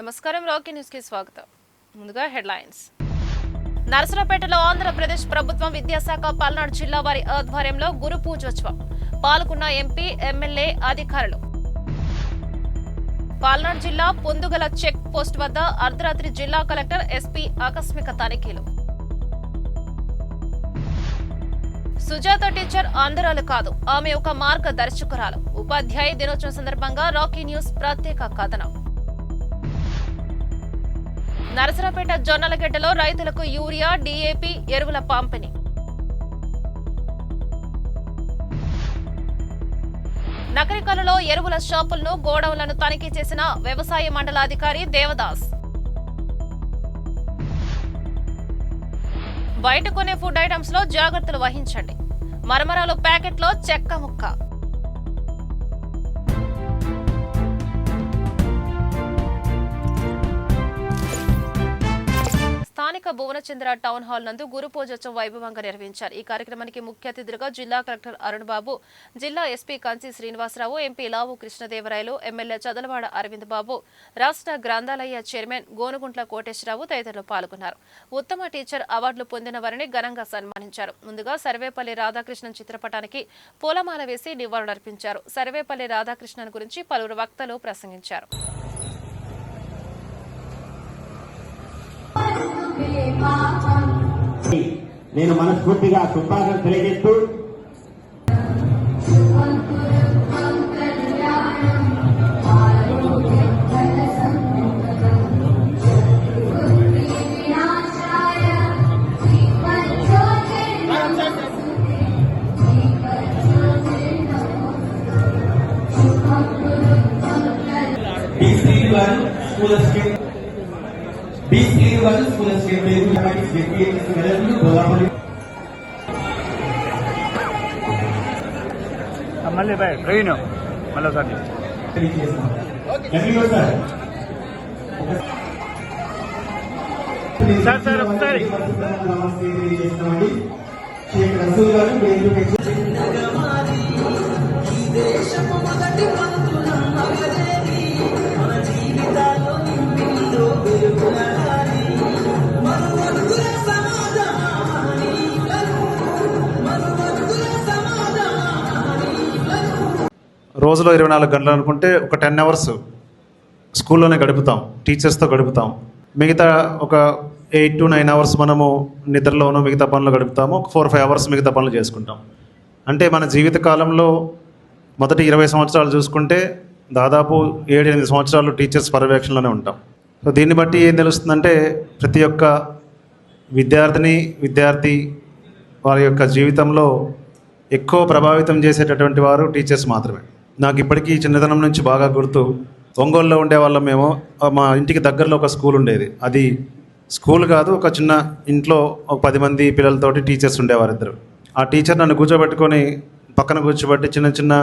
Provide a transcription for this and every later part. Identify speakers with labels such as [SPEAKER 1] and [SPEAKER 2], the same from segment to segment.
[SPEAKER 1] నమస్కారం Rocky news కి స్వాగతం. ముందుగా హెడ్లైన్స్. నరసరావుపేటలో ఆంధ్రప్రదేశ్ ప్రభుత్వం విద్యాశాఖ పల్నాడు జిల్లా వారి ఆధ్వర్యంలో గురు పూజోత్సవం పాల్గొన్న ఎంపీ ఎమ్మెల్యే అధికారులు. పల్నాడు జిల్లా పొందుగల చెక్ పోస్ట్ వద్ద అర్ధరాత్రి జిల్లా కలెక్టర్ ఎస్పీ ఆకస్మిక తనిఖీలు. సుజాత టీచర్ ఆంధ్రాలు కాదు, ఆమె ఒక మార్గదర్శకురాలు. ఉపాధ్యాయ దినోత్సవం సందర్భంగా రాకీ న్యూస్ ప్రత్యేక కథనం. నరసరావుపేట జొన్నలగడ్డలో రైతులకు యూరియా, డీఏపీ ఎరువుల పంపిణీ. నకరికలలో ఎరువుల షాపులను, గోడౌన్లను తనిఖీ చేసిన వ్యవసాయ మండలాధికారి దేవదాస్. బయట కొనే ఫుడ్ ఐటమ్స్ లో జాగ్రత్తలు వహించండి. మరమరాలు ప్యాకెట్లో చెక్క ముక్క. స్థానిక భువనచంద్ర టౌన్ హాల్ నందు గురు పూజోత్సవం వైభవంగా నిర్వహించారు. ఈ కార్యక్రమానికి ముఖ్య అతిథులుగా జిల్లా కలెక్టర్ అరుణ్ బాబు, జిల్లా ఎస్పీ కాంచి శ్రీనివాసరావు, ఎంపీ లావు కృష్ణదేవరాయలు, ఎమ్మెల్యే చదలవాడ అరవింద్ బాబు, రాష్ట్ర గ్రంథాలయ చైర్మన్ గోనుగుంట్ల కోటేశ్వరరావు తదితరులు పాల్గొన్నారు. ఉత్తమ టీచర్ అవార్డులు పొందిన వారిని ఘనంగా సన్మానించారు. ముందుగా సర్వేపల్లి రాధాకృష్ణన్ చిత్రపటానికి పూలమాల వేసి నివాళులర్పించారు. సర్వేపల్లి రాధాకృష్ణన్ గురించి పలువురు వక్తలు ప్రసంగించారు.
[SPEAKER 2] నేను మనస్ఫూర్తిగా శుభాకాంక్షలు తెలియజేస్తూ
[SPEAKER 3] మళ్ళీ బాయ్ ట్రైన్ మళ్ళీ ఒకసారి సార్ సార్ ఒకసారి
[SPEAKER 4] రోజులో 24 గంటలు అనుకుంటే ఒక 10 అవర్స్ స్కూల్లోనే గడుపుతాం, టీచర్స్తో గడుపుతాం. మిగతా ఒక 8 to 9 అవర్స్ మనము నిద్రలోనూ మిగతా పనులు గడుపుతాము. ఒక 4-5 అవర్స్ మిగతా పనులు చేసుకుంటాం. అంటే మన జీవిత కాలంలో మొదటి 20 సంవత్సరాలు చూసుకుంటే దాదాపు 7-8 సంవత్సరాలు టీచర్స్ పర్యవేక్షణలోనే ఉంటాం. సో దీన్ని బట్టి ఏం తెలుస్తుందంటే ప్రతి ఒక్క విద్యార్థి వారి యొక్క జీవితంలో ఎక్కువ ప్రభావితం చేసేటటువంటి వారు టీచర్స్ మాత్రమే. నాకు ఇప్పటికీ చిన్నతనం నుంచి బాగా గుర్తు, ఒంగోలులో ఉండేవాళ్ళం మేము. మా ఇంటికి దగ్గరలో ఒక స్కూల్ ఉండేది. అది స్కూల్ కాదు, ఒక చిన్న ఇంట్లో ఒక 10 మంది పిల్లలతోటి టీచర్స్ ఉండేవారు ఇద్దరు. ఆ టీచర్ నన్ను కూర్చోబెట్టుకొని పక్కన కూర్చోబెట్టి చిన్న చిన్న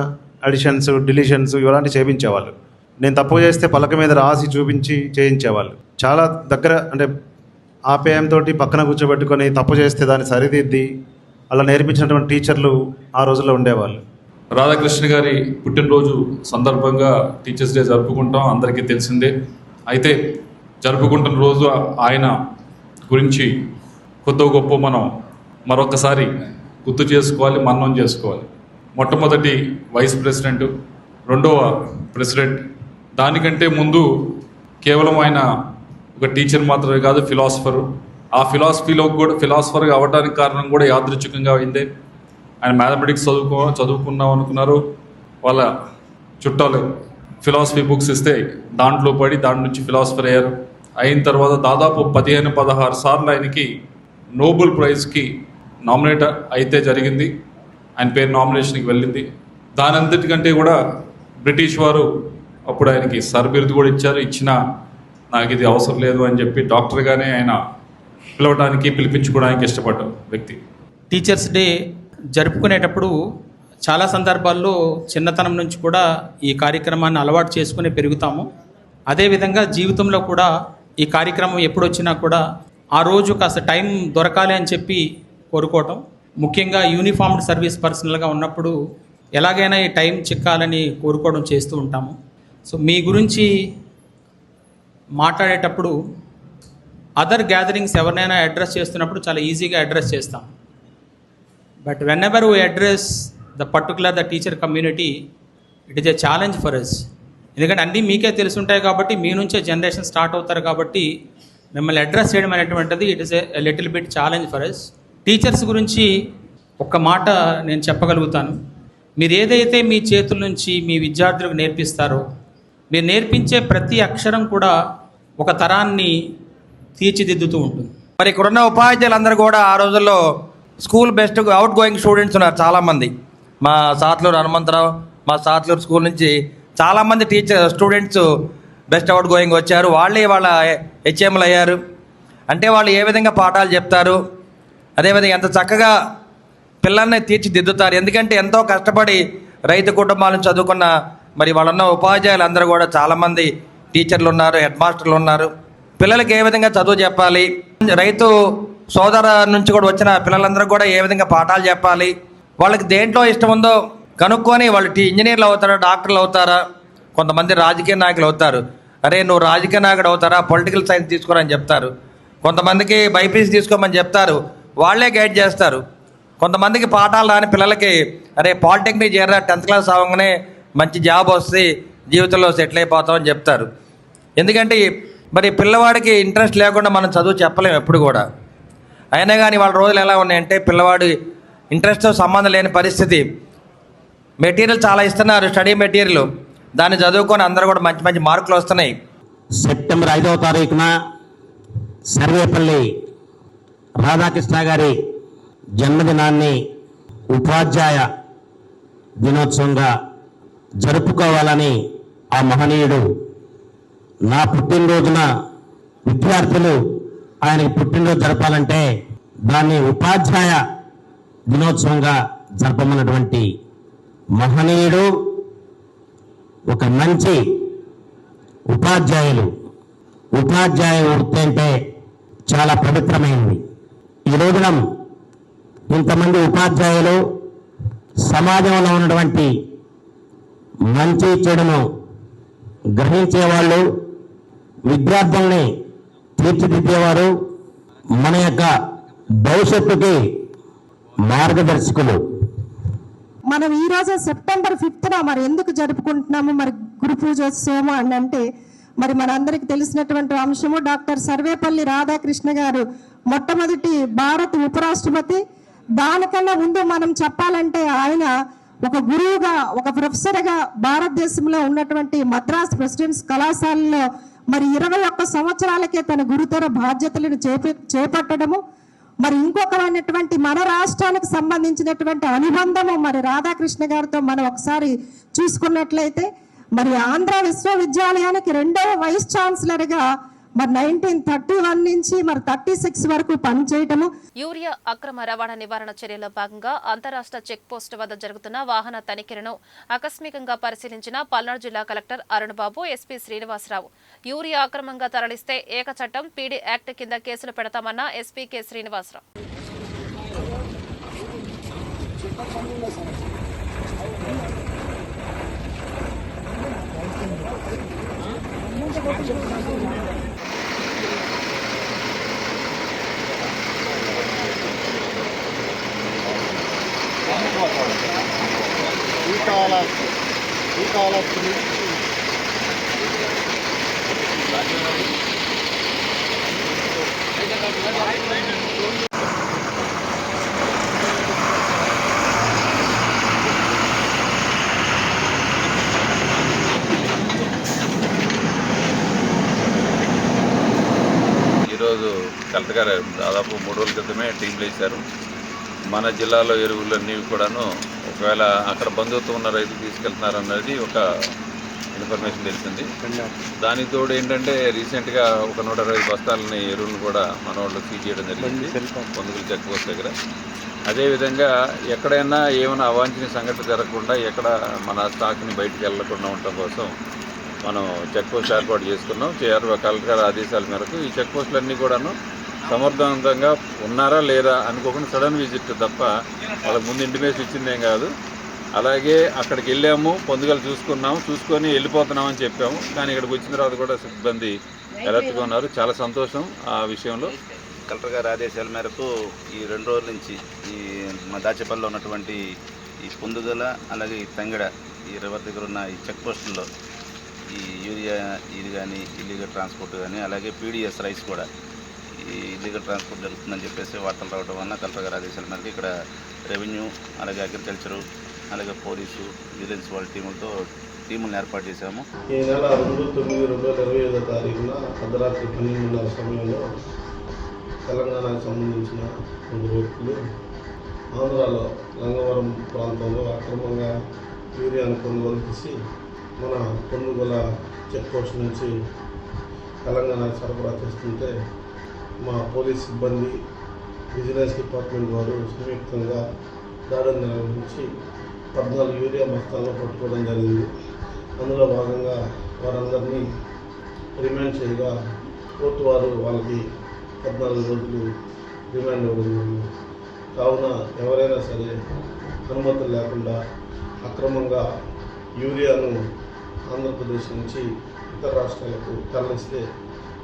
[SPEAKER 4] అడిషన్స్, డిలీషన్స్ ఇలాంటివి చేయించేవాళ్ళు. నేను తప్పు చేస్తే పలక మీద రాసి చూపించి చేయించేవాళ్ళు. చాలా దగ్గర అంటే ఆప్యాయంతో పక్కన కూర్చోబెట్టుకొని తప్పు చేస్తే దాన్ని సరిదిద్ది అలా నేర్పించినటువంటి టీచర్లు ఆ రోజుల్లో ఉండేవాళ్ళు.
[SPEAKER 5] రాధాకృష్ణ గారి పుట్టినరోజు సందర్భంగా టీచర్స్ డే జరుపుకుంటాం, అందరికీ తెలిసిందే. అయితే జరుపుకుంటున్న రోజు ఆయన గురించి కొద్ది గొప్ప మనం మరొకసారి గుర్తు చేసుకోవాలి, మననం చేసుకోవాలి. మొట్టమొదటి వైస్ ప్రెసిడెంట్, రెండవ ప్రెసిడెంట్. దానికంటే ముందు కేవలం ఆయన ఒక టీచర్ మాత్రమే కాదు, ఫిలాసఫరు. ఆ ఫిలాసఫీలో కూడా ఫిలాసఫర్గా అవ్వడానికి కారణం కూడా యాదృచ్ఛికంగా అయిందే. ఆయన మ్యాథమెటిక్స్ చదువుకున్నాం అనుకున్నారు. వాళ్ళ చుట్టాలు ఫిలాసఫీ బుక్స్ ఇస్తే దాంట్లో పడి దాని నుంచి ఫిలాసఫర్ అయ్యారు. అయిన తర్వాత దాదాపు 15-16 సార్లు ఆయనకి నోబెల్ ప్రైజ్కి నామినేట్ అయితే జరిగింది. ఆయన పేరు నామినేషన్కి వెళ్ళింది. దాని అంతటికంటే కూడా బ్రిటిష్ వారు అప్పుడు ఆయనకి సర్ బిరుదు కూడా ఇచ్చారు. ఇచ్చినా నాకు ఇది అవసరం లేదు అని చెప్పి డాక్టర్గానే ఆయన పిలిపించుకోవడానికి ఇష్టపడ్డ వ్యక్తి.
[SPEAKER 6] టీచర్స్ డే జరుపుకునేటప్పుడు చాలా సందర్భాల్లో చిన్నతనం నుంచి కూడా ఈ కార్యక్రమాన్ని అలవాటు చేసుకుని పెరుగుతాము. అదేవిధంగా జీవితంలో కూడా ఈ కార్యక్రమం ఎప్పుడొచ్చినా కూడా ఆ రోజు కాస్త టైం దొరకాలి అని చెప్పి కోరుకోవటం. ముఖ్యంగా యూనిఫామ్డ్ సర్వీస్ పర్సనల్గా ఉన్నప్పుడు ఎలాగైనా ఈ టైం చిక్కాలని కోరుకోవడం చేస్తూ ఉంటాము. సో మీ గురించి మాట్లాడేటప్పుడు అదర్ గ్యాదరింగ్స్ ఎవరినైనా అడ్రస్ చేస్తున్నప్పుడు చాలా ఈజీగా అడ్రస్ చేస్తాం. But whenever we address the teacher community, it is a challenge for us. ఎందుకంటే అన్నీ మీకే తెలుసుంటాయి కాబట్టి, మీ నుంచే జనరేషన్ స్టార్ట్ అవుతారు కాబట్టి మిమ్మల్ని అడ్రస్ చేయడం అనేటువంటిది it is a little bit challenge for us. Teachers గురించి ఒక్క మాట నేను చెప్పగలుగుతాను. మీరు ఏదైతే మీ చేతుల నుంచి మీ విద్యార్థులకు నేర్పిస్తారో, మీరు నేర్పించే ప్రతి అక్షరం కూడా ఒక తరాన్ని తీర్చిదిద్దుతూ ఉంటుంది.
[SPEAKER 7] మరి ఇక్కడున్న ఉపాధ్యాయులందరూ కూడా ఆ రోజుల్లో school best out going students ఉన్నారు చాలామంది. మా సాత్లూరు హనుమంతరావు, మా సాత్లూరు స్కూల్ నుంచి చాలామంది స్టూడెంట్స్ బెస్ట్ అవుట్ గోయింగ్ వచ్చారు. వాళ్ళే వాళ్ళ హెచ్ఎంలు అయ్యారు. అంటే వాళ్ళు ఏ విధంగా పాఠాలు చెప్తారు, అదేవిధంగా ఎంత చక్కగా పిల్లల్ని తీర్చిదిద్దుతారు. ఎందుకంటే ఎంతో కష్టపడి రైతు కుటుంబాలను చదువుకున్న మరి వాళ్ళున్న ఉపాధ్యాయులు అందరూ కూడా చాలామంది టీచర్లు ఉన్నారు, హెడ్ మాస్టర్లు ఉన్నారు. పిల్లలకి ఏ విధంగా చదువు చెప్పాలి, రైతు సోదర నుంచి కూడా వచ్చిన పిల్లలందరూ కూడా ఏ విధంగా పాఠాలు చెప్పాలి, వాళ్ళకి దేంట్లో ఇష్టం ఉందో కనుక్కొని వాళ్ళు ఇంజనీర్లు అవుతారా, డాక్టర్లు అవుతారా, కొంతమంది రాజకీయ నాయకులు అవుతారు. అరే నువ్వు రాజకీయ నాయకుడు అవుతారా, పొలిటికల్ సైన్స్ తీసుకోరని చెప్తారు. కొంతమందికి బైపీసీ తీసుకోమని చెప్తారు, వాళ్ళే గైడ్ చేస్తారు. కొంతమందికి పాఠాలు రాని పిల్లలకి అరే పాలిటెక్నిక్ చేరా, 10th క్లాస్ అవ్వగానే మంచి జాబ్ వస్తే జీవితంలో సెటిల్ అయిపోతామని చెప్తారు. ఎందుకంటే మరి పిల్లవాడికి ఇంట్రెస్ట్ లేకుండా మనం చదువు చెప్పలేము ఎప్పుడు కూడా. అయినా కానీ వాళ్ళ రోజులు ఎలా ఉన్నాయంటే పిల్లవాడు ఇంట్రెస్ట్తో సంబంధం లేని పరిస్థితి. మెటీరియల్ చాలా ఇస్తున్నారు, స్టడీ మెటీరియల్, దాన్ని చదువుకొని అందరూ కూడా మంచి మంచి మార్కులు వస్తున్నాయి.
[SPEAKER 2] సెప్టెంబర్ 5వ తారీఖున సర్వేపల్లి రాధాకృష్ణ గారి జన్మదినాన్ని ఉపాధ్యాయ దినోత్సవంగా జరుపుకోవాలని ఆ మహనీయుడు నా పుట్టినరోజున విద్యార్థులు ఆయనకి పుట్టినరోజు జరపాలంటే దాన్ని ఉపాధ్యాయ దినోత్సవంగా జరపమన్నటువంటి మహనీయుడు, ఒక మంచి ఉపాధ్యాయ వృత్తి అంటే చాలా పవిత్రమైనది. ఈ రోజున ఇంతమంది ఉపాధ్యాయులు సమాజంలో ఉన్నటువంటి మంచి చెడును గ్రహించేవాళ్ళు, విద్యార్థుల్ని తీర్చిదిద్దేవారు, మన యొక్క భవిష్యత్తుకి మార్గదర్శకులు.
[SPEAKER 8] మనం ఈరోజు సెప్టెంబర్ 5న మరి ఎందుకు జరుపుకుంటున్నాము మరి గురు పూజోత్సవం అని అంటే, మరి మనందరికి తెలిసినటువంటి అంశము డాక్టర్ సర్వేపల్లి రాధాకృష్ణ గారు మొట్టమొదటి భారత ఉపరాష్ట్రపతి. దానికన్నా ముందు మనం చెప్పాలంటే ఆయన ఒక గురువుగా, ఒక ప్రొఫెసర్గా భారతదేశంలో ఉన్నటువంటి మద్రాస్ ప్రెసిడెంట్స్ కళాశాలలో మరి 21 సంవత్సరాలకే తన గురుతర బాధ్యతలను చేపట్టడము, మరి ఇంకొకమైనటువంటి మన రాష్ట్రానికి సంబంధించినటువంటి అనుబంధము మరి రాధాకృష్ణ గారితో మనం ఒకసారి చూసుకున్నట్లయితే, మరి ఆంధ్ర విశ్వవిద్యాలయానికి 2వ వైస్ ఛాన్సలర్గా మరి 1931 నుంచి మరి 36 వరకు పనిచేయటము.
[SPEAKER 1] యూరియా అక్రమ రవాణా నివారణ చర్యల్లో భాగంగా అంతరాష్ట్ర చెక్ పోస్టు వద్ద జరుగుతున్న వాహన తనిఖీలను ఆకస్మికంగా పరిశీలించిన పల్నాడు జిల్లా కలెక్టర్ అరుణ్ బాబు, ఎస్పీ శ్రీనివాసరావు. యూరియా అక్రమంగా తరలిస్తే ఏక చట్టం పీడీ యాక్ట్ కింద కేసులు పెడతామన్న ఎస్పీ కె శ్రీనివాసరావు.
[SPEAKER 9] ఈరోజు కలెక్టర్ గారు దాదాపు 3 రోజుల క్రితమే టీంలు వేశారు. మన జిల్లాలో ఎరువులన్నీ కూడాను ఒకవేళ అక్కడ బంధుత్వం ఉన్న రైతులు తీసుకెళ్తున్నారన్నది ఒక ఇన్ఫర్మేషన్ తెలిసింది. దానికి తోడు ఏంటంటే రీసెంట్గా ఒక 120 బస్తాలని ఎరువులను కూడా మన వాళ్ళు సీజ్ చేయడం జరిగింది పొందుగులు చెక్ పోస్ట్ దగ్గర. అదేవిధంగా ఎక్కడైనా ఏమైనా అవాంఛనీయ సంఘటన జరగకుండా ఎక్కడ మన స్టాక్ని బయటికి వెళ్ళకుండా ఉండటం కోసం మనం చెక్ పోస్ట్ ఏర్పాటు చేసుకున్నాం. కలెక్టర్ గారి ఆదేశాల మేరకు ఈ చెక్ పోస్టులన్నీ కూడాను సమర్థవంతంగా ఉన్నారా లేదా అనుకోకుండా సడన్ విజిట్ తప్ప వాళ్ళకి ముందు ఇంటిమేషన్ ఇచ్చిందేం కాదు. అలాగే అక్కడికి వెళ్ళాము, పొందుగలు చూసుకొని వెళ్ళిపోతున్నామని చెప్పాము. కానీ ఇక్కడికి వచ్చిన తర్వాత కూడా సిబ్బంది అలర్ట్గా ఉన్నారు. చాలా సంతోషం ఆ విషయంలో.
[SPEAKER 10] కలెక్టర్ గారి ఆదేశాల మేరకు ఈ 2 రోజుల నుంచి ఈ మా దాచేపల్లిలో ఉన్నటువంటి ఈ పొందుగల అలాగే ఈ తంగడ ఈ రివర్ దగ్గర ఉన్న ఈ చెక్ పోస్టుల్లో ఈ యూరియా ఇది కానీ ఇల్లీగల్ ట్రాన్స్పోర్ట్ కానీ అలాగే పీడిఎస్ రైస్ కూడా ఈ ఇల్లీగల్ ట్రాన్స్పోర్ట్ జరుగుతుందని చెప్పేసి వార్తలు రావడం వల్ల కలెక్టర్ గారి ఆదేశాల మేరకు ఇక్కడ రెవెన్యూ అలాగే అగ్రికల్చరు అలాగే పోలీసు విజిలెన్స్ వాళ్ళ టీములను ఏర్పాటు చేశాము.
[SPEAKER 11] ఈ నెల 2/9/2025 తారీఖున అర్ధరాత్రి 12:30 సమయంలో తెలంగాణకు సంబంధించిన 2 వ్యక్తులు ఆంధ్రాలో లంగవరం ప్రాంతంలో అక్రమంగా యూరియాను కొనుగోలు చేసి మన పొందుగల చెక్ పోస్ట్ నుంచి తెలంగాణకు సరఫరా చేస్తుంటే మా పోలీస్ సిబ్బంది విజిలెన్స్ డిపార్ట్మెంట్ వారు సంయుక్తంగా దాడులు నిర్వహించి 14 యూరియా బస్తాలను పట్టుకోవడం జరిగింది. అందులో భాగంగా వారందరినీ రిమాండ్ చేయగా కోర్టు వారు వాళ్ళకి 14 రోజులు రిమాండ్ ఇవ్వడం జరిగింది. కావున ఎవరైనా సరే అనుమతులు లేకుండా అక్రమంగా యూరియాను ఆంధ్రప్రదేశ్ నుంచి ఇతర రాష్ట్రాలకు తరలిస్తే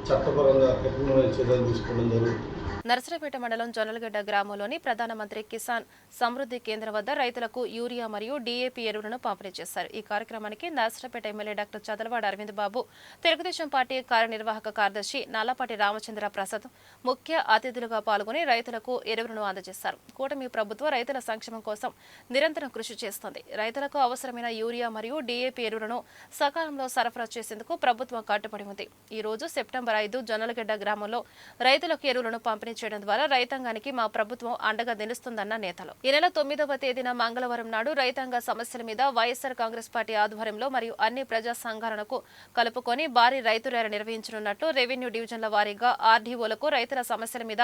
[SPEAKER 11] చట్టపరంగా కఠినమైన చర్యలు తీసుకోవడం జరుగుతుంది.
[SPEAKER 1] నర్సరావుపేట మండలం జొన్నలగడ్డ గ్రామంలోని ప్రధానమంత్రి కిసాన్ సమృద్ధి కేంద్రం వద్ద రైతులకు యూరియా మరియు డీఏపీ ఎరువులను పంపిణీ చేశారు. ఈ కార్యక్రమానికి నర్సరావుపేట ఎమ్మెల్యే డాక్టర్ చదలవాడ అరవింద్ బాబు, తెలుగుదేశం పార్టీ కార్యనిర్వాహక కార్యదర్శి నాలపాటి రామచంద్ర ప్రసాద్ ముఖ్య అతిథులుగా పాల్గొని రైతులకు ఎరువులను అందజేశారు. కూటమి ప్రభుత్వం రైతుల సంక్షేమం కోసం నిరంతరం కృషి చేస్తోంది. రైతులకు అవసరమైన యూరియా మరియు డీఏపీ ఎరువులను సకాలంలో సరఫరా చేసేందుకు ప్రభుత్వం కట్టుబడి ఉంది. ఈ రోజు సెప్టెంబర్ 5 జొన్నలగడ్డ గ్రామంలో రైతులకు ఎరువులను పంపిణీ చేయడం ద్వారా రైతాంగానికి మా ప్రభుత్వం అండగా నిలుస్తుందన్న నేతలు. ఈ నెల 9వ తేదీన మంగళవారం నాడు రైతాంగ సమస్యల మీద వైఎస్ఆర్ కాంగ్రెస్ పార్టీ ఆధ్వర్యంలో మరియు అన్ని ప్రజా సంఘాలను కలుపుకొని భారీ రైతు ర్యాలీ నిర్వహించనున్నట్లు రెవెన్యూ డివిజన్ల వారీగా ఆర్డీఓలకు రైతుల సమస్యల మీద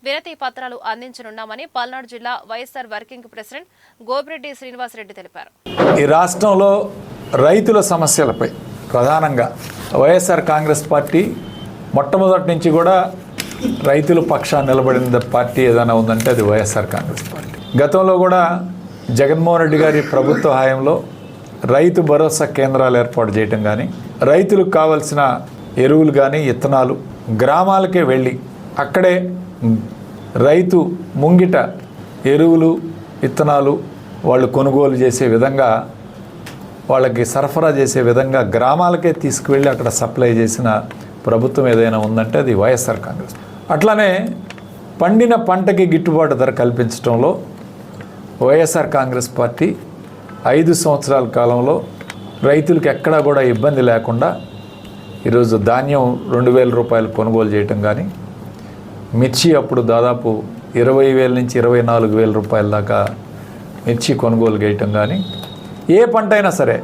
[SPEAKER 1] వినతి పత్రాలు అందించనున్నామని పల్నాడు జిల్లా వైఎస్ఆర్ వర్కింగ్ ప్రెసిడెంట్ గోపిరెడ్డి శ్రీనివాసరెడ్డి తెలిపారు.
[SPEAKER 12] ఈ రాష్ట్రంలో రైతుల సమస్యలపై ప్రధానంగా వైఎస్ఆర్ కాంగ్రెస్ పార్టీ మొట్టమొదటి నుంచి కూడా రైతుల పక్షాన్ని నిలబడిన పార్టీ ఏదైనా ఉందంటే అది వైఎస్ఆర్ కాంగ్రెస్ పార్టీ. గతంలో కూడా జగన్మోహన్ రెడ్డి గారి ప్రభుత్వ హయాంలో రైతు భరోసా కేంద్రాలు ఏర్పాటు చేయటం కానీ, రైతులకు కావలసిన ఎరువులు కానీ విత్తనాలు గ్రామాలకే వెళ్ళి అక్కడే రైతు ముంగిట ఎరువులు విత్తనాలు వాళ్ళు కొనుగోలు చేసే విధంగా, వాళ్ళకి సరఫరా చేసే విధంగా గ్రామాలకే తీసుకువెళ్ళి అక్కడ సప్లై చేసిన ప్రభుత్వం ఏదైనా ఉందంటే అది వైఎస్ఆర్ కాంగ్రెస్. అట్లానే పండిన పంటకి గిట్టుబాటు ధర కల్పించడంలో వైఎస్ఆర్ కాంగ్రెస్ పార్టీ 5 సంవత్సరాల కాలంలో రైతులకు ఎక్కడా కూడా ఇబ్బంది లేకుండా ఈరోజు ధాన్యం 2,000 రూపాయలు కొనుగోలు చేయటం కానీ, మిర్చి అప్పుడు దాదాపు 20,000 నుంచి 24,000 రూపాయల దాకా మిర్చి కొనుగోలు చేయటం కానీ, ఏ పంట అయినా సరే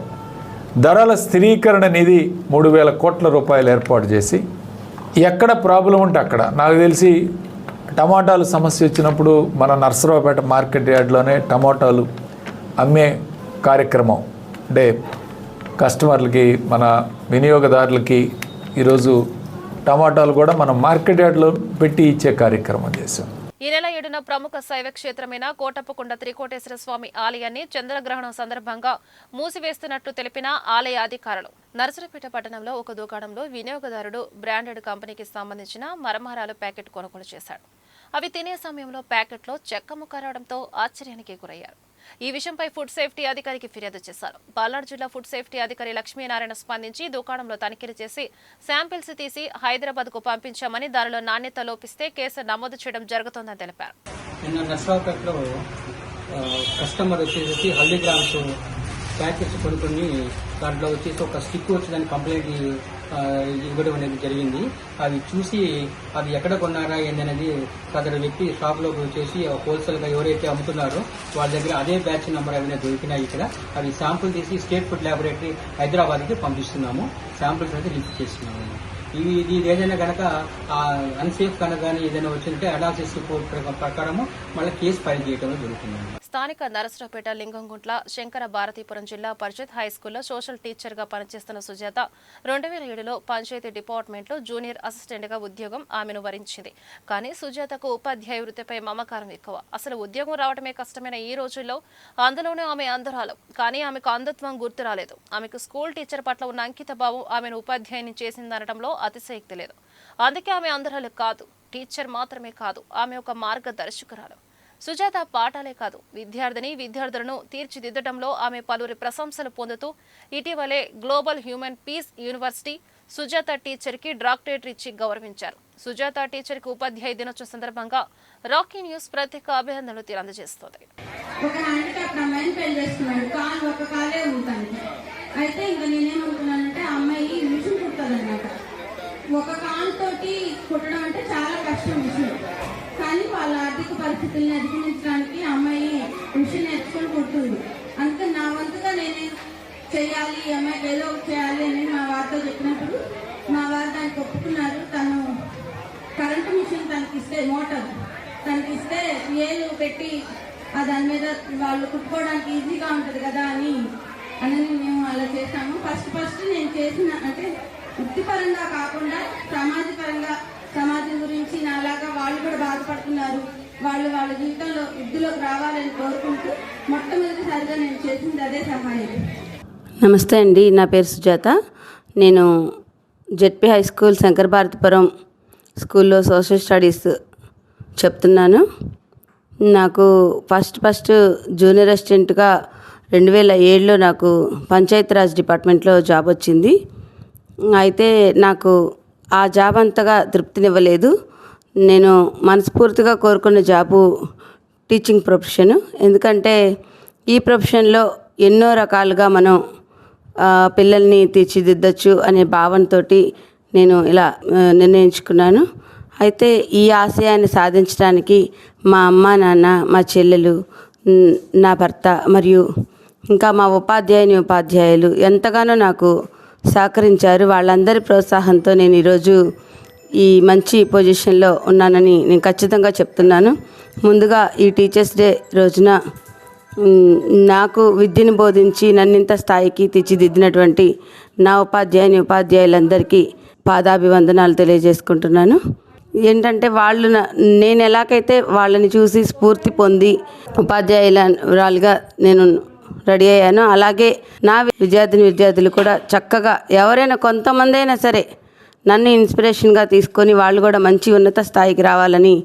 [SPEAKER 12] ధరల స్థిరీకరణ నిధి 3,000 కోట్ల రూపాయలు ఏర్పాటు చేసి ఎక్కడ ప్రాబ్లం ఉంటే అక్కడ, నాకు తెలిసి టమాటాలు సమస్య వచ్చినప్పుడు మన నర్సరావుపేట మార్కెట్ యార్డ్లోనే టమాటాలు అమ్మే కార్యక్రమం, అంటే కస్టమర్లకి మన వినియోగదారులకి ఈరోజు టమాటాలు కూడా మనం మార్కెట్ యార్డ్లో పెట్టి ఇచ్చే కార్యక్రమం చేశాం.
[SPEAKER 1] ఈ నెల 7న ప్రముఖ శైవ క్షేత్రమైన కోటప్పకొండ త్రికోటేశ్వర స్వామి ఆలయాన్ని చంద్రగ్రహణం సందర్భంగా మూసివేస్తున్నట్లు తెలిపిన ఆలయ అధికారులు. నర్సరావుపేట పట్టణంలో ఒక దుకాణంలో వినియోగదారుడు బ్రాండెడ్ కంపెనీకి సంబంధించిన మరమరాలు ప్యాకెట్ కొనుగోలు చేశాడు. అవి తినే సమయంలో ప్యాకెట్లో చెక్క ముక్క రావడంతో ఆశ్చర్యానికి గురయ్యారు. ఈ విషయంపై ఫుడ్ సేఫ్టీ అధికారికి ఫిర్యాదు చేశారు. పల్నాడు జిల్లా ఫుడ్ సేఫ్టీ అధికారి లక్ష్మీనారాయణ స్పందించి దుకాణంలో తనిఖీలు చేసి శాంపిల్స్ తీసి హైదరాబాద్ కు పంపించామని, దానిలో నాణ్యత లోపిస్తే కేసు నమోదు చేయడం జరుగుతోందని తెలిపారు.
[SPEAKER 13] నిన్న నర్సరావుపేటలో కస్టమర్ వచ్చేసి హల్దీగ్రామ్స్ ప్యాకెట్స్ కొనుక్కొని దాంట్లో వచ్చేసి ఒక స్టిక్ వచ్చి దాని కంప్లైంట్ ఇవ్వడం అనేది జరిగింది. అవి చూసి అది ఎక్కడ కొన్నారా ఏందనేది సదరు వ్యక్తి షాప్లోకి వచ్చేసి హోల్సేల్గా ఎవరైతే అమ్ముతున్నారో వాళ్ళ దగ్గర అదే బ్యాచ్ నెంబర్ ఏమైనా దొరికినాయి. ఇక్కడ అవి శాంపుల్ తీసి స్టేట్ ఫుడ్ ల్యాబొరేటరీ హైదరాబాద్కి పంపిస్తున్నాము. శాంపుల్స్ అయితే లిఫ్ట్ చేస్తున్నాము. ఇది ఏదైనా కనుక అన్సేఫ్ కనుక కానీ ఏదైనా వచ్చిందంటే అనాలిసిస్ రిపోర్ట్ ప్రకారము మళ్ళీ కేసు ఫైల్ చేయడం జరుగుతుంది.
[SPEAKER 1] స్థానిక నరసరావుపేట లింగంగుంట్ల శంకర భారతీపురం జిల్లా పరిషత్ హైస్కూల్లో సోషల్ టీచర్గా పనిచేస్తున్న సుజాత 2007లో పంచాయతీ డిపార్ట్మెంట్లో జూనియర్ అసిస్టెంట్గా ఉద్యోగం ఆమెను వరించింది. కానీ సుజాతకు ఉపాధ్యాయ వృత్తిపై మమకారం ఎక్కువ. అసలు ఉద్యోగం రావడమే కష్టమైన ఈ రోజుల్లో అందులోనూ ఆమె అంధరాలు. కానీ ఆమెకు అంధత్వం గుర్తు రాలేదు. ఆమెకు స్కూల్ టీచర్ పట్ల ఉన్న అంకిత భావం ఆమెను ఉపాధ్యాయుని చేసిందనడంలో అతిశయక్తి లేదు. అందుకే ఆమె అంధరాలు కాదు, టీచర్ మాత్రమే కాదు, ఆమె ఒక మార్గదర్శకురాలు. సుజాత పాఠాలే కాదు, విద్యార్థులను తీర్చిదిద్దడంలో ఆమె పలువురి ప్రశంసలు పొందుతూ ఇటీవలే Global Human Peace University Sujatha టీచర్కి డాక్టరేట్ ఇచ్చి గౌరవించారు. సుజాత టీచర్కి ఉపాధ్యాయ దినోత్సవం సందర్భంగా రాకీ న్యూస్ ప్రత్యేక అభినందనలు అందజేస్తోంది.
[SPEAKER 14] అయితే ఇంకా నేనేమనుకున్నానంటే అమ్మాయి మిషన్ కుట్టదన్నమాట. ఒక కాలు తోటి కుట్టడం అంటే చాలా కష్టం మిషన్. కానీ వాళ్ళ ఆర్థిక పరిస్థితుల్ని అధిగమించడానికి అమ్మాయి మిషన్ నేర్చుకుని కుడుతుంది. అందుకని నా వంతుగా నేనే చేయాలి, అమ్మాయికి ఏదో ఒకటి చేయాలి అని మా వారితో చెప్పినప్పుడు మా వారు దానికి ఒప్పుకున్నారు. తను కరెంటు మిషన్ తనకిస్తే, మోటార్ తనకిస్తే ఏలు పెట్టి దాని మీద వాళ్ళు కుట్టుకోవడానికి ఈజీగా ఉంటుంది కదా అని మేము అలా చేసాము. ఫస్ట్ నేను చేసిన అంటే వృత్తిపరంగా కాకుండా సమాజం గురించి నాలాగా వాళ్ళు కూడా బాధపడుతున్నారు, వాళ్ళ జీవితంలో వృద్ధిలోకి రావాలని కోరుకుంటూ మొట్టమొదటిసారిగా నేను చేసింది అదే సహాయం.
[SPEAKER 15] నమస్తే అండి, నా పేరు సుజాత. నేను ZP high school Shankara Bharathipuram స్కూల్లో సోషల్ స్టడీస్ చెప్తున్నాను. నాకు ఫస్ట్ జూనియర్ అసిస్టెంట్గా 2007లో నాకు పంచాయతీరాజ్ డిపార్ట్మెంట్లో జాబ్ వచ్చింది. అయితే నాకు ఆ జాబ్ అంతగా తృప్తినివ్వలేదు. నేను మనస్ఫూర్తిగా కోరుకున్న జాబు టీచింగ్ ప్రొఫెషన్. ఎందుకంటే ఈ ప్రొఫెషన్లో ఎన్నో రకాలుగా మనం పిల్లల్ని తీర్చిదిద్దచ్చు అనే భావనతో నేను ఇలా నిర్ణయించుకున్నాను. అయితే ఈ ఆశయాన్ని సాధించడానికి మా అమ్మ, నాన్న, మా చెల్లెలు, నా భర్త మరియు ఇంకా మా ఉపాధ్యాయులు ఎంతగానో నాకు సహకరించారు. వాళ్ళందరి ప్రోత్సాహంతో నేను ఈరోజు ఈ మంచి పొజిషన్లో ఉన్నానని నేను ఖచ్చితంగా చెప్తున్నాను. ముందుగా ఈ టీచర్స్ డే రోజున నాకు విద్యను బోధించి నన్నింత స్థాయికి తీర్చిదిద్దినటువంటి నా ఉపాధ్యాయులందరికీ పాదాభివందనాలు తెలియజేసుకుంటున్నాను. ఏంటంటే నేను ఎలాగైతే వాళ్ళని చూసి స్ఫూర్తి పొంది ఉపాధ్యాయురాలుగా నేను రెడీ అయ్యానో, అలాగే నా విద్యార్థులు కూడా చక్కగా ఎవరైనా కొంతమంది అయినా సరే నన్ను ఇన్స్పిరేషన్గా తీసుకొని వాళ్ళు కూడా మంచి ఉన్నత స్థాయికి రావాలని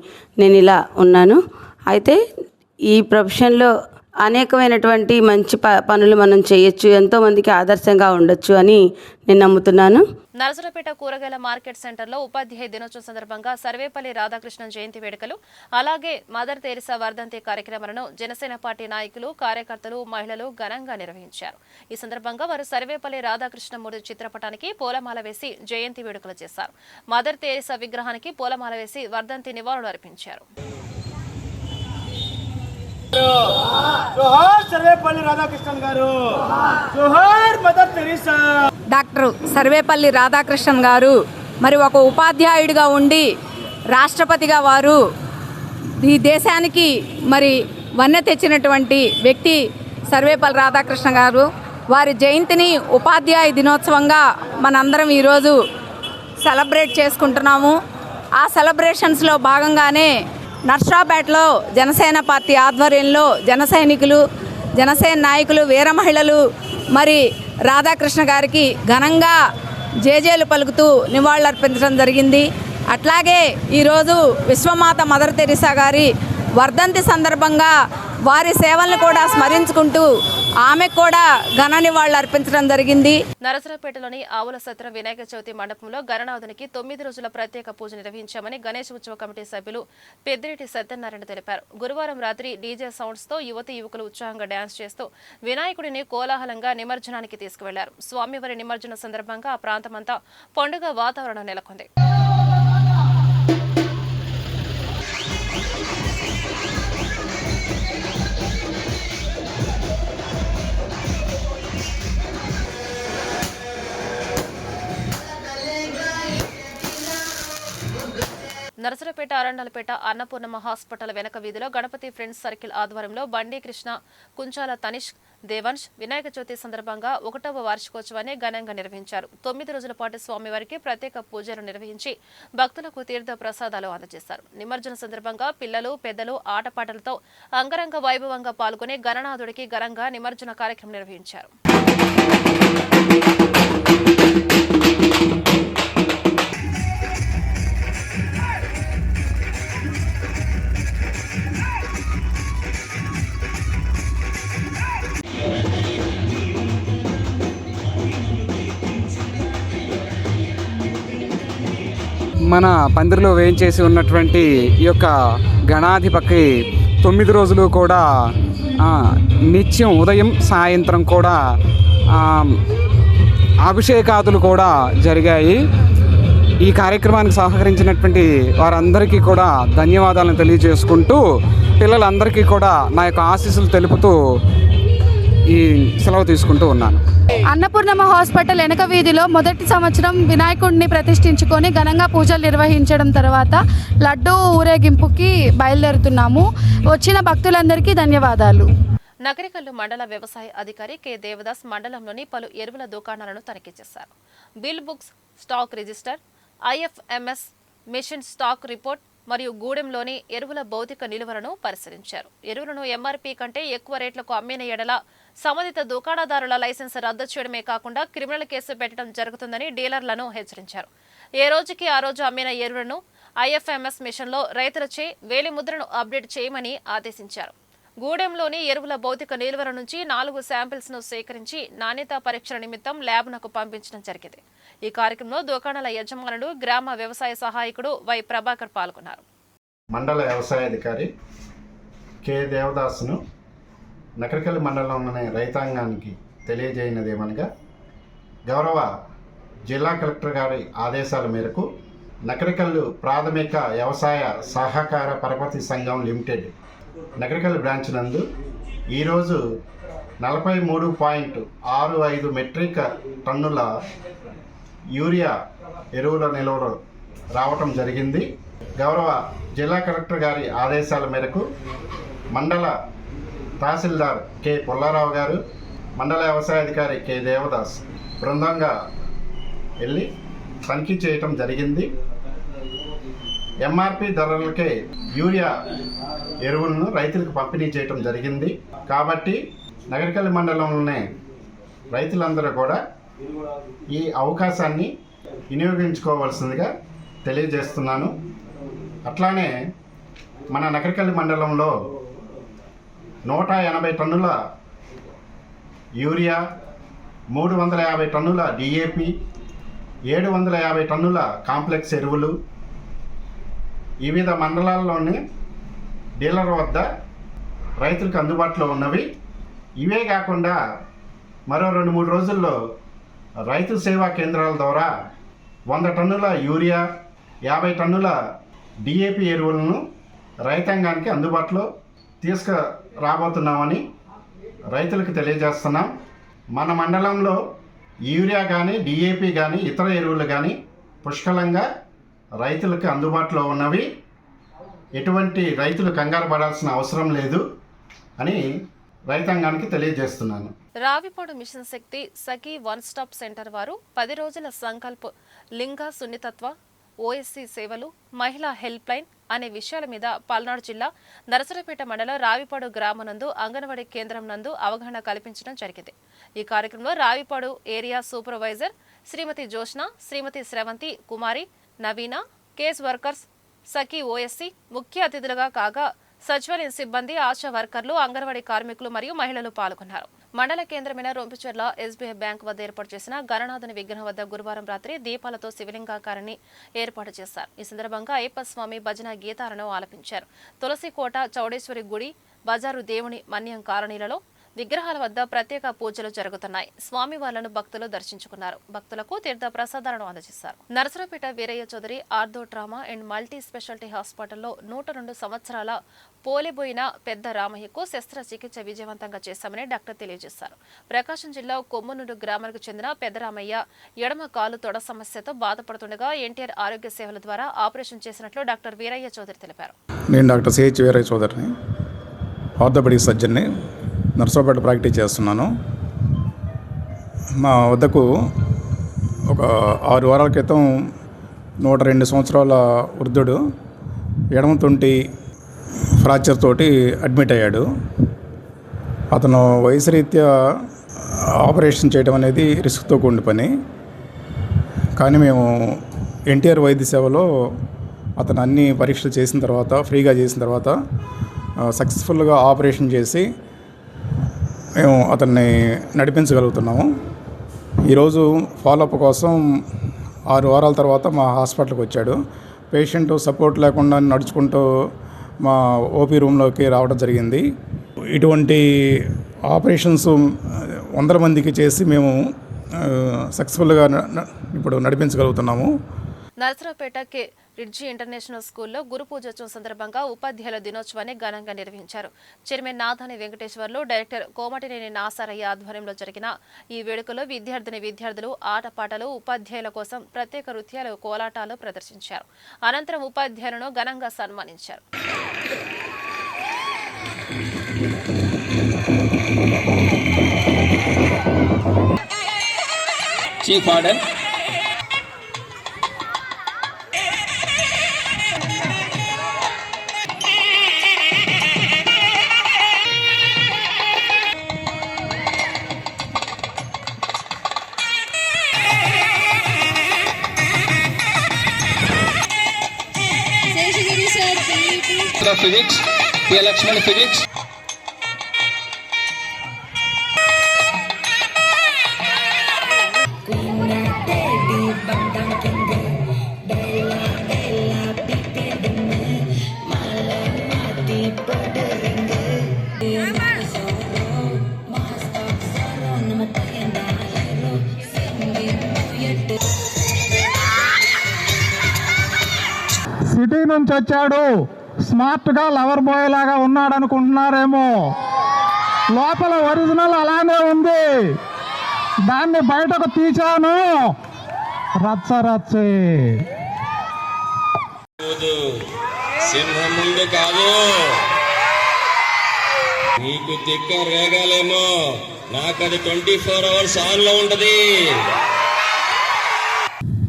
[SPEAKER 15] నేను ఇలా ఉన్నాను. అయితే ఈ ప్రొఫెషన్లో అనేకమైనటువంటి మంచి పనులు మనం చేయొచ్చు, ఎంతోమందికి ఆదర్శంగా ఉండొచ్చు అని నేను నమ్ముతున్నాను.
[SPEAKER 1] నరసరావుపేట కూరగాయల మార్కెట్ సెంటర్లో ఉపాధ్యాయ దినోత్సవం సందర్భంగా సర్వేపల్లి రాధాకృష్ణన్ జయంతి వేడుకలు, అలాగే మదర్ తెరిసా వర్ధంతి కార్యక్రమాలను జనసేన పార్టీ నాయకులు, కార్యకర్తలు, మహిళలు ఘనంగా నిర్వహించారు. ఈ సందర్భంగా వారు సర్వేపల్లి రాధాకృష్ణమూర్తి చిత్రపటానికి పూలమాల వేసి జయంతి వేడుకలు చేశారు. మదర్ తెరిసా విగ్రహానికి పూలమాల వేసి వర్ధంతి నివాళులు అర్పించారు.
[SPEAKER 16] డాక్టర్ సర్వేపల్లి రాధాకృష్ణన్ గారు మరి ఒక ఉపాధ్యాయుడిగా ఉండి రాష్ట్రపతిగా వారు ఈ దేశానికి మరి వన్నె తెచ్చినటువంటి వ్యక్తి సర్వేపల్లి రాధాకృష్ణ గారు. వారి జయంతిని ఉపాధ్యాయ దినోత్సవంగా మనందరం ఈరోజు సెలబ్రేట్ చేసుకుంటున్నాము. ఆ సెలబ్రేషన్స్లో భాగంగానే నర్సరావుపేటలో జనసేన పార్టీ ఆధ్వర్యంలో జన సైనికులు, జనసేన నాయకులు, వీర మహిళలు మరి రాధాకృష్ణ గారికి ఘనంగా జేజేలు పలుకుతూ నివాళులర్పించడం జరిగింది. అట్లాగే ఈరోజు విశ్వమాత మదర్ తెరిసా గారి వర్ధంతి సందర్భంగా వారి సేవలను కూడా స్మరించుకుంటూ ఆమెకు కూడా ఘన నివాళులు అర్పించడం జరిగింది.
[SPEAKER 1] నరసరావుపేటలోని ఆవుల సత్రం వినాయక చవితి మండపంలో గణనాథునికి 9 రోజుల ప్రత్యేక పూజ నిర్వహించామని గణేష్ ఉత్సవ కమిటీ సభ్యులు పెద్దిరెడ్డి సత్యనారాయణ తెలిపారు. గురువారం రాత్రి డీజే సౌండ్స్ తో యువకులు ఉత్సాహంగా డ్యాన్స్ చేస్తూ వినాయకుడిని కోలాహలంగా నిమజ్జనానికి తీసుకువెళ్లారు. స్వామివారి నిమజ్జన సందర్భంగా ఆ ప్రాంతమంతా పండుగ వాతావరణం నెలకొంది. నరసరావుపేట అరండలపేట అన్నపూర్ణమ్మ హాస్పిటల్ వెనక వీధిలో గణపతి ఫ్రెండ్స్ సర్కిల్ ఆధ్వర్యంలో బండి కృష్ణ కుంచాల తనిష్ దేవంశ్ వినాయక చవితి సందర్భంగా 1వ వార్షికోత్సవాన్ని ఘనంగా నిర్వహించారు. 9 రోజుల పాటు స్వామివారికి ప్రత్యేక పూజలు నిర్వహించి భక్తులకు తీర్థ ప్రసాదాలు అందజేశారు. నిమజ్జన సందర్భంగా పిల్లలు పెద్దలు ఆటపాటలతో అంగరంగ వైభవంగా పాల్గొని గణనాథుడికి ఘనంగా నిమజ్జన కార్యక్రమం నిర్వహించారు.
[SPEAKER 17] మన పందిరిలో వేయించేసి ఉన్నటువంటి ఈ యొక్క గణాధిపకి 9 రోజులు కూడా నిత్యం ఉదయం సాయంత్రం కూడా అభిషేకాదులు కూడా జరిగాయి. ఈ కార్యక్రమానికి సహకరించినటువంటి వారందరికీ కూడా ధన్యవాదాలను తెలియజేసుకుంటూ పిల్లలందరికీ కూడా నా యొక్క ఆశీస్సులు తెలుపుతూ ఈ సెలవు తీసుకుంటూ ఉన్నాను.
[SPEAKER 18] అన్నపూర్ణమ్మ హాస్పిటల్ వెనక వీధిలో మొదటి సంవత్సరం వినాయకుడిని ప్రతిష్ఠించుకొని ఘనంగా పూజలు నిర్వహించడం తర్వాత లడ్డూ ఊరేగింపుకి బయలుదేరుతున్నాము. వచ్చిన భక్తులందరికీ ధన్యవాదాలు.
[SPEAKER 1] నగరికల్లు మండల వ్యవసాయ అధికారి కె దేవదాస్ మండలంలోని పలు ఎరువుల దుకాణాలను తనిఖీ చేశారు. Bill books, stock register, IFMS machine stock report మరియు గూడెంలోని ఎరువుల భౌతిక నిలువలను పరిశీలించారు. ఎరువులను ఎంఆర్పీ కంటే ఎక్కువ రేట్లకు అమ్మిన ఎడల సంబంధిత దుకాణదారుల లైసెన్స్ రద్దు చేయడమే కాకుండా క్రిమినల్ కేసు పెట్టడం జరుగుతుందని డీలర్లను హెచ్చరించారు. ఏ రోజుకి ఆ రోజు అమ్మిన ఎరువులను ఐఎఫ్ఎంఎస్ మిషన్లో రైతులచే వేలిముద్రను అప్డేట్ చేయమని ఆదేశించారు. గూడెంలోని ఎరువుల భౌతిక నిల్వల నుంచి 4 శాంపిల్స్ ను సేకరించి నాణ్యతా పరీక్షల నిమిత్తం ల్యాబ్నకు పంపించడం జరిగింది. ఈ కార్యక్రమంలో దుకాణాల యజమానులు, గ్రామ వ్యవసాయ సహాయకుడు వై ప్రభాకర్ పాల్గొన్నారు.
[SPEAKER 19] మండల వ్యవసాయాధికారి కె దేవదాస్ను నకరికల్లి మండలంలోని రైతాంగానికి తెలియజేయనదేమనగా, గౌరవ జిల్లా కలెక్టర్ గారి ఆదేశాల మేరకు నకరికల్లు ప్రాథమిక వ్యవసాయ సహకార పరపతి సంఘం లిమిటెడ్ నకరికల్లు బ్రాంచ్ నందు ఈరోజు 43.65 మెట్రిక్ టన్నుల యూరియా ఎరువుల నిల్వలు రావటం జరిగింది. గౌరవ జిల్లా కలెక్టర్ గారి ఆదేశాల మేరకు మండల తహసీల్దార్ కె పుల్లారావు గారు, మండల వ్యవసాయాధికారి కె దేవదాస్ బృందంగా వెళ్ళి తనిఖీ చేయటం జరిగింది. ఎంఆర్పి ధరలకే యూరియా ఎరువులను రైతులకు పంపిణీ చేయటం జరిగింది. కాబట్టి నగరికల్లి మండలంలోనే రైతులందరూ కూడా ఈ అవకాశాన్ని వినియోగించుకోవాల్సిందిగా తెలియజేస్తున్నాను. అట్లానే మన నగరికల్లి మండలంలో 180 టన్నుల యూరియా, 350 టన్నుల డిఏపి, 750 టన్నుల కాంప్లెక్స్ ఎరువులు వివిధ మండలాల్లోని డీలర్ వద్ద రైతులకు అందుబాటులో ఉన్నవి. ఇవే కాకుండా మరో 2-3 రోజుల్లో రైతు సేవా కేంద్రాల ద్వారా 100 టన్నుల యూరియా, 50 టన్నుల డిఏపి ఎరువులను రైతాంగానికి అందుబాటులో తీసుకురాబోతున్నామని రైతులకు తెలియజేస్తున్నాం. మన మండలంలో యూరియా కానీ, డిఏపి కానీ, ఇతర ఎరువులు కానీ పుష్కలంగా రైతులకు అందుబాటులో ఉన్నవి. ఎటువంటి రైతులు కంగారు పడాల్సిన అవసరం లేదు అని రైతాంగానికి తెలియజేస్తున్నాను.
[SPEAKER 1] రావిపాడు మిషన్ శక్తి సఖీ వన్ స్టాప్ సెంటర్ వారు 10 రోజుల సంకల్ప్ లింగ సున్నితత్వ ఓఎస్సీ సేవలు, మహిళా హెల్ప్ లైన్ అనే విషయాల మీద పల్నాడు జిల్లా నరసరావుపేట మండలం రావిపాడు గ్రామనందు అంగన్వాడీ కేంద్రం నందు అవగాహన కల్పించడం జరిగింది. ఈ కార్యక్రమంలో రావిపాడు ఏరియా సూపర్వైజర్ శ్రీమతి జోష్న, శ్రీమతి శ్రవంతి కుమారి, నవీన, కేస్ వర్కర్స్, సఖీ ఓఎస్సీ ముఖ్య అతిథులుగా కాగా సచివాలయం సిబ్బంది, ఆశా వర్కర్లు, అంగన్వాడీ కార్మికులు మరియు మహిళలు పాల్గొన్నారు. మండల కేంద్రమైన రొంపిచెర్ల ఎస్బీఐ బ్యాంక్ వద్ద ఏర్పాటు చేసిన గణనాథుని విగ్రహం వద్ద గురువారం రాత్రి దీపాలతో శివలింగాకారాన్ని ఏర్పాటు చేశారు. ఈ సందర్భంగా అయ్యప్ప స్వామి భజన గీతాలను ఆలపించారు. తులసికోట, చౌడేశ్వరి గుడి, బజారు దేవుని మన్యం కాలనీలలో విగ్రహాల వద్ద ప్రత్యేక పూజలు జరుగుతున్నాయి. స్వామివార్లను భక్తులు దర్శించుకున్నారు. భక్తులకు తీర్థ ప్రసాదాలను అందజేశారు. Narasaraopet Veeraiah Chowdary ortho trauma and multi speciality హాస్పిటల్లో 102 సంవత్సరాల పోలిబోయిన పెద్ద రామయ్యకు శస్త్రచికిత్స విజయవంతంగా చేశామని డాక్టర్ తెలియజేశారు. ప్రకాశం జిల్లా కొమ్మనూరు గ్రామానికి చెందిన పెద్ద రామయ్య ఎడమ కాలు తొడ సమస్యతో బాధపడుతుండగా ఎన్టీఆర్ ఆరోగ్య సేవల ద్వారా ఆపరేషన్ చేసినట్లు డాక్టర్ వీరయ్య చౌదరి తెలిపారు.
[SPEAKER 20] నేను డాక్టర్ సిహెచ్ వీరయ్య చౌదరిని, ఆర్థోపెడిక్ సర్జన్ని, నర్సరావుపేట ప్రాక్టీస్ చేస్తున్నాను. మా వద్దకు ఒక 6 వారాల క్రితం 102 సంవత్సరాల వృద్ధుడు ఎడమ తొంటి ఫ్రాక్చర్ తోటి అడ్మిట్ అయ్యాడు. అతను వయసు రీత్యా ఆపరేషన్ చేయడం అనేది రిస్క్తో కూడిన పని. కానీ మేము ఎన్టీఆర్ వైద్య సేవలో అతను అన్ని పరీక్షలు చేసిన తర్వాత, ఫ్రీగా చేసిన తర్వాత సక్సెస్ఫుల్గా ఆపరేషన్ చేసి మేము అతన్ని నడిపించగలుగుతున్నాము. ఈరోజు ఫాలోఅప్ కోసం 6 వారాల తర్వాత మా హాస్పిటల్కి వచ్చాడు. పేషెంట్ సపోర్ట్ లేకుండా నడుచుకుంటూ మా ఓపీ రూమ్లోకి రావడం జరిగింది. ఇటువంటి ఆపరేషన్స్ 100 మందికి చేసి మేము సక్సెస్ఫుల్గా ఇప్పుడు నడిపించగలుగుతున్నాము.
[SPEAKER 1] నరసరావుపేట కె రిడ్జి ఇంటర్నేషనల్ స్కూల్లో గురు పూజోత్సవం సందర్భంగా ఉపాధ్యాయుల దినోత్సవాన్ని ఘనంగా నిర్వహించారు. చైర్మన్ నాథాని వెంకటేశ్వర్లు, డైరెక్టర్ కోమటినేని నాసారయ్య ఆధ్వర్యంలో జరిగిన ఈ వేడుకలో విద్యార్థులు ఆటపాటలు, ఉపాధ్యాయుల కోసం ప్రత్యేక నృత్యాలు, కోలాటాలు ప్రదర్శించారు. అనంతరం ఉపాధ్యాయులను ఘనంగా సన్మానించారు.
[SPEAKER 21] Chief order physics, P Laxman physics.
[SPEAKER 22] City నుంచి వచ్చాడు, స్మార్ట్గా లవర్ బాయ్ లాగా ఉన్నాడు అనుకుంటున్నారేమో. లోపల ఒరిజినల్ అలానే ఉంది. దాన్ని బయటకు తీశాను. రచ్చరచ్చే
[SPEAKER 21] సింహం ముందు కాదు, నీకు తిక్క రేగాలేమో, నాకు అది 24 hours ఆన్లో ఉంటది.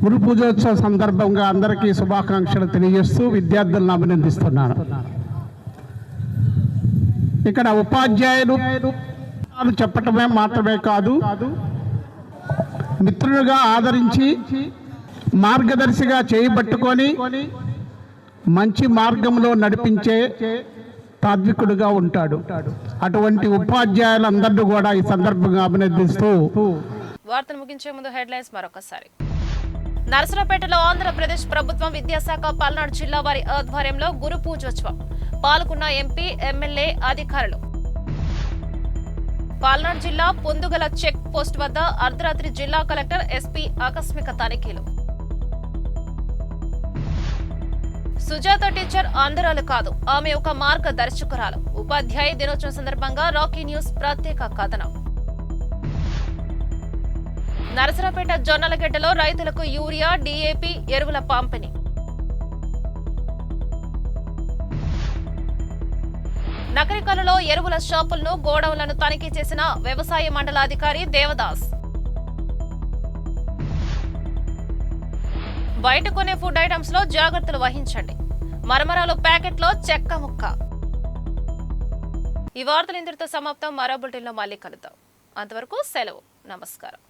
[SPEAKER 22] గురు పూజోత్సవ సందర్భంగా అందరికీ శుభాకాంక్షలు తెలియజేస్తూ విద్యార్థులను అభినందిస్తున్నాను. ఇక్కడ ఉపాధ్యాయులు చెప్పటమే మాత్రమే కాదు, మిత్రులుగా ఆదరించి మార్గదర్శిగా చేయబట్టుకొని మంచి మార్గంలో నడిపించే తాత్వికుడుగా ఉంటాడు. అటువంటి ఉపాధ్యాయులందరినీ కూడా ఈ సందర్భంగా అభినందిస్తూ
[SPEAKER 1] వార్తలు ముగించే ముందు హెడ్లైన్స్ మరొకసారి. నరసరావుపేటలో ఆంధ్రప్రదేశ్ ప్రభుత్వం విద్యాశాఖ పల్నాడు జిల్లా వారి ఆధ్వర్యంలో గురు పూజోత్సవం పాల్గొన్న ఎంపీ, ఎమ్మెల్యే, అధికారులు. పల్నాడు జిల్లా పొందుగల చెక్ పోస్ట్ వద్ద అర్ధరాత్రి జిల్లా కలెక్టర్, ఎస్పీ ఆకస్మిక తనిఖీలు. సుజాత టీచర్ ఆంధ్రాలు కాదు, ఆమె ఒక మార్గదర్శకురాలు. ఉపాధ్యాయ దినోత్సవం సందర్భంగా రాకీ న్యూస్ ప్రత్యేక కథనం. నరసరావుపేట జొన్నలగడ్డలో రైతులకు యూరియా, డీఏపీ ఎరువుల పంపిణీ. నకరికలలో ఎరువుల షాపులను, గోడౌన్లను తనిఖీ చేసిన వ్యవసాయ మండలాధికారి దేవదాస్. బయట కొనే ఫుడ్ ఐటమ్స్ లో జాగ్రత్తలు వహించండి. మరమరాలు ప్యాకెట్లో చెక్క ముక్క. ఈ వార్తలు ఇంతటితో సమాప్తం. మరో బులెటిన్లో మళ్ళీ కలుద్దాం. అంతవరకు సెలవు. నమస్కారం.